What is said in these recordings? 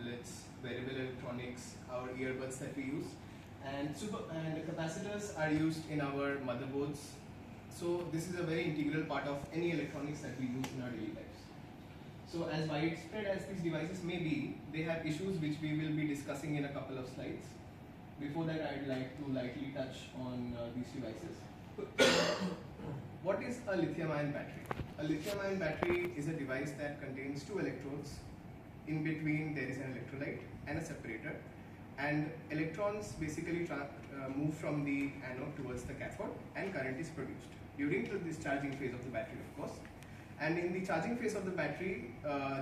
tablets, wearable electronics, our earbuds that we use, and capacitors are used in our motherboards. So this is a very integral part of any electronics that we use in our daily lives. So as widespread as these devices may be, they have issues which we will be discussing in a couple of slides. Before that, I'd like to lightly touch on these devices. What is a lithium-ion battery? A lithium-ion battery is a device that contains two electrodes. In between there is an electrolyte and a separator, and electrons basically move from the anode towards the cathode, and current is produced during the discharging phase of the battery, of course. And in the charging phase of the battery,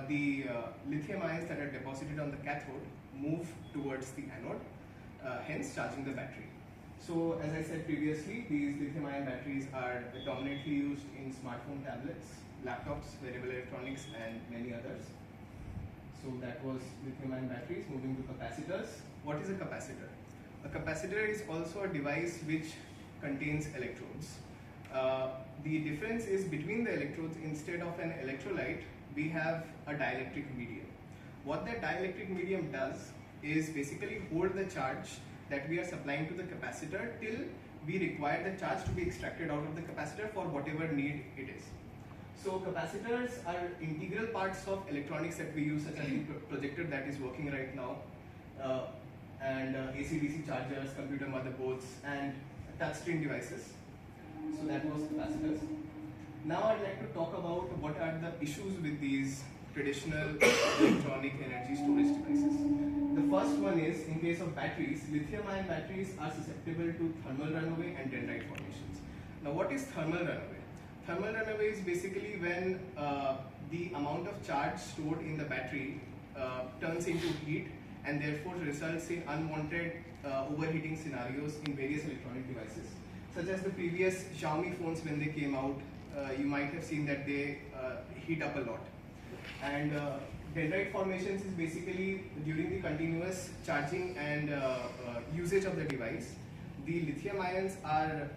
the lithium ions that are deposited on the cathode move towards the anode, hence charging the battery. So as I said previously, these lithium ion batteries are dominantly used in smartphone, tablets, laptops, wearable electronics, and many others. So that was lithium ion batteries. Moving to capacitors. What is a capacitor? A capacitor is also a device which contains electrodes. The difference is between the electrodes, instead of an electrolyte, we have a dielectric medium. What that dielectric medium does is basically hold the charge that we are supplying to the capacitor till we require the charge to be extracted out of the capacitor for whatever need it is. So capacitors are integral parts of electronics that we use, such as the projector that is working right now, and AC/DC chargers, computer motherboards, and touchscreen devices. So that was capacitors. Now I'd like to talk about what are the issues with these traditional electronic energy storage devices. The first one is, in case of batteries, lithium-ion batteries are susceptible to thermal runaway and dendrite formations. Now what is thermal runaway? Thermal runaway is basically when the amount of charge stored in the battery turns into heat and therefore results in unwanted overheating scenarios in various electronic devices. Such as the previous Xiaomi phones, when they came out, you might have seen that they heat up a lot. And dendrite formations is basically during the continuous charging and usage of the device, the lithium ions are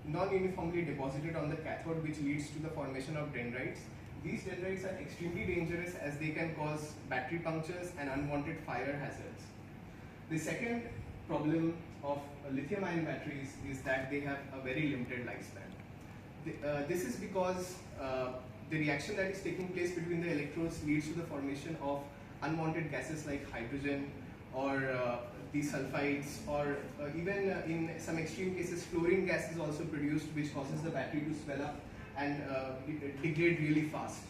non-uniformly deposited on the cathode, which leads to the formation of dendrites. These dendrites are extremely dangerous as they can cause battery punctures and unwanted fire hazards. The second problem of lithium-ion batteries is that they have a very limited lifespan. This is because the reaction that is taking place between the electrodes leads to the formation of unwanted gases like hydrogen or the sulfides, or even in some extreme cases fluorine gas is also produced, which causes the battery to swell up and degrade really fast.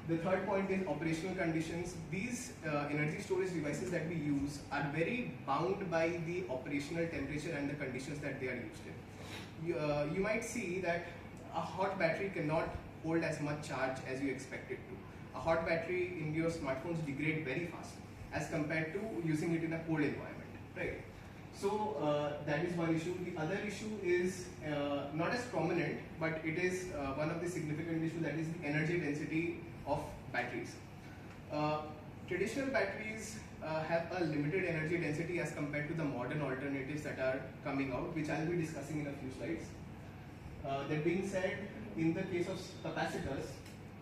The third point is operational conditions. These energy storage devices that we use are very bound by the operational temperature and the conditions that they are used in. You might see that a hot battery cannot hold as much charge as you expect it to. A hot battery in your smartphones degrade very fast as compared to using it in a cold environment, right? So that is one issue. The other issue is not as prominent, but it is one of the significant issues, that is the energy density of batteries. Traditional batteries have a limited energy density as compared to the modern alternatives that are coming out, which I will be discussing in a few slides. That being said, in the case of capacitors,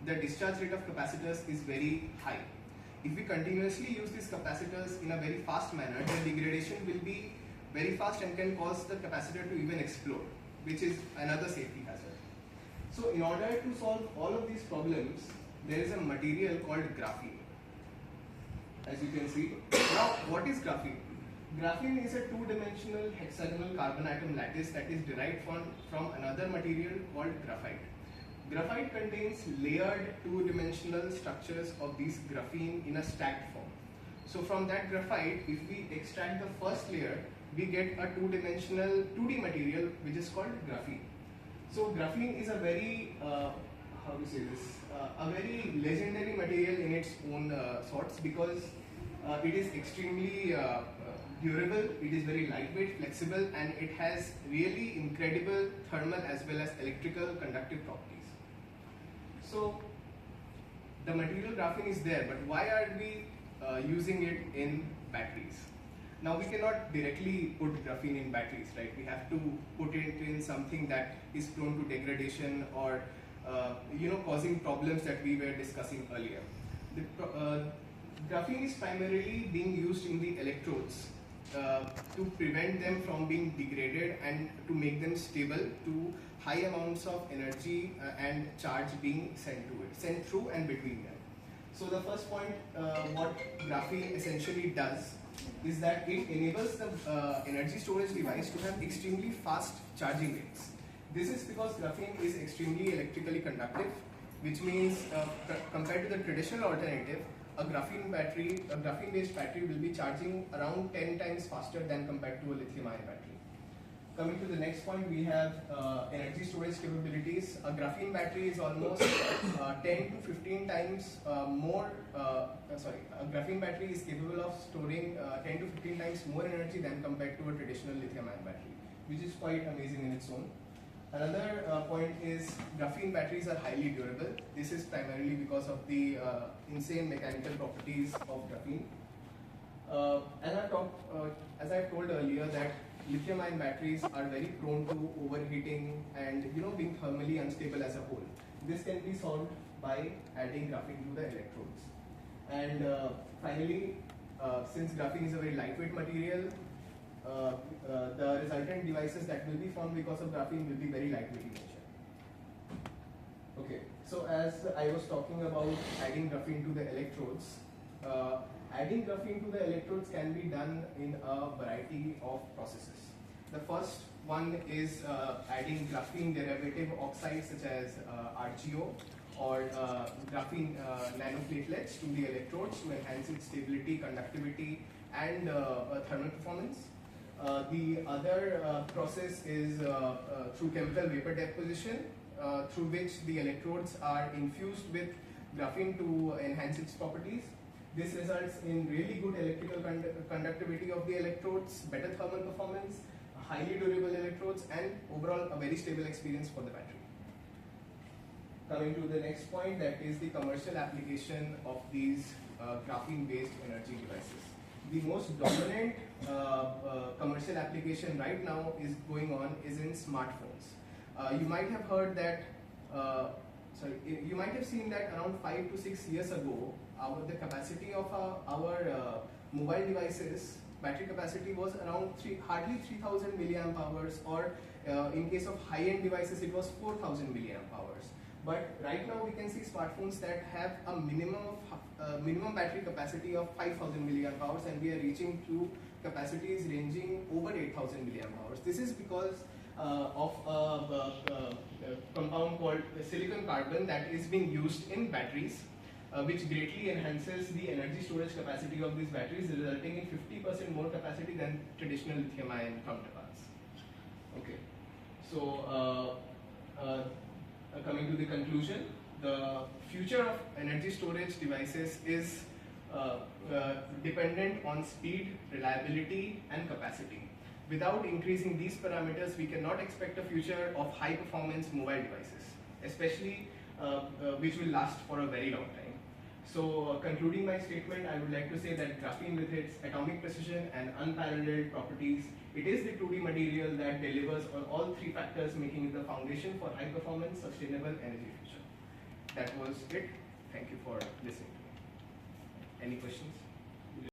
the discharge rate of capacitors is very high. If we continuously use these capacitors in a very fast manner, the degradation will be very fast and can cause the capacitor to even explode, which is another safety hazard. So in order to solve all of these problems, there is a material called graphene, as you can see. Now, what is graphene? Graphene is a two-dimensional hexagonal carbon atom lattice that is derived from another material called graphite. Graphite contains layered two-dimensional structures of these graphene in a stacked form. So from that graphite, if we extract the first layer, we get a two-dimensional 2D material which is called graphene. So graphene is a very, a very legendary material in its own sorts, because it is extremely durable, it is very lightweight, flexible, and it has really incredible thermal as well as electrical conductive properties. So the material graphene is there, but why are we using it in batteries? Now we cannot directly put graphene in batteries, right? We have to put it in something that is prone to degradation or causing problems that we were discussing earlier. Graphene is primarily being used in the electrodes to prevent them from being degraded and to make them stable to high amounts of energy and charge being sent through and between them. So the first point, what graphene essentially does is that it enables the energy storage device to have extremely fast charging rates. This is because graphene is extremely electrically conductive, which means compared to the traditional alternative, a graphene-based battery will be charging around 10 times faster than compared to a lithium-ion battery. Coming to the next point, we have energy storage capabilities. A graphene battery is almost 10 to 15 times more, a graphene battery is capable of storing 10 to 15 times more energy than compared to a traditional lithium-ion battery, which is quite amazing in its own. Another point is graphene batteries are highly durable. This is primarily because of the insane mechanical properties of graphene. As I told earlier, that lithium-ion batteries are very prone to overheating and being thermally unstable as a whole. This can be solved by adding graphene to the electrodes. And finally, since graphene is a very lightweight material, the resultant devices that will be formed because of graphene will be very lightweight in nature. Okay, so as I was talking about adding graphene to the electrodes, adding graphene to the electrodes can be done in a variety of processes. The first one is adding graphene derivative oxides such as RGO or graphene nanoplatelets to the electrodes to enhance its stability, conductivity, and thermal performance. The other process is through chemical vapor deposition, through which the electrodes are infused with graphene to enhance its properties. This results in really good electrical conductivity of the electrodes, better thermal performance, highly durable electrodes, and overall a very stable experience for the battery. Coming to the next point, that is the commercial application of these graphene-based energy devices. The most dominant commercial application right now is in smartphones. You might have heard that, you might have seen that around 5 to 6 years ago, the capacity of our mobile devices, battery capacity was around hardly 3000 milliamp hours, or in case of high-end devices it was 4000 milliamp hours. But right now we can see smartphones that have a minimum battery capacity of 5000 milliamp hours, and we are reaching to capacities ranging over 8000 milliamp hours. This is because of a compound called silicon carbon that is being used in batteries, which greatly enhances the energy storage capacity of these batteries, resulting in 50% more capacity than traditional lithium-ion counterparts. Okay, so coming to the conclusion, the future of energy storage devices is dependent on speed, reliability, and capacity. Without increasing these parameters, we cannot expect a future of high-performance mobile devices, especially which will last for a very long time. So, concluding my statement, I would like to say that graphene, with its atomic precision and unparalleled properties, it is the 2D material that delivers on all three factors, making it the foundation for high-performance, sustainable energy future. That was it. Thank you for listening to me. Any questions?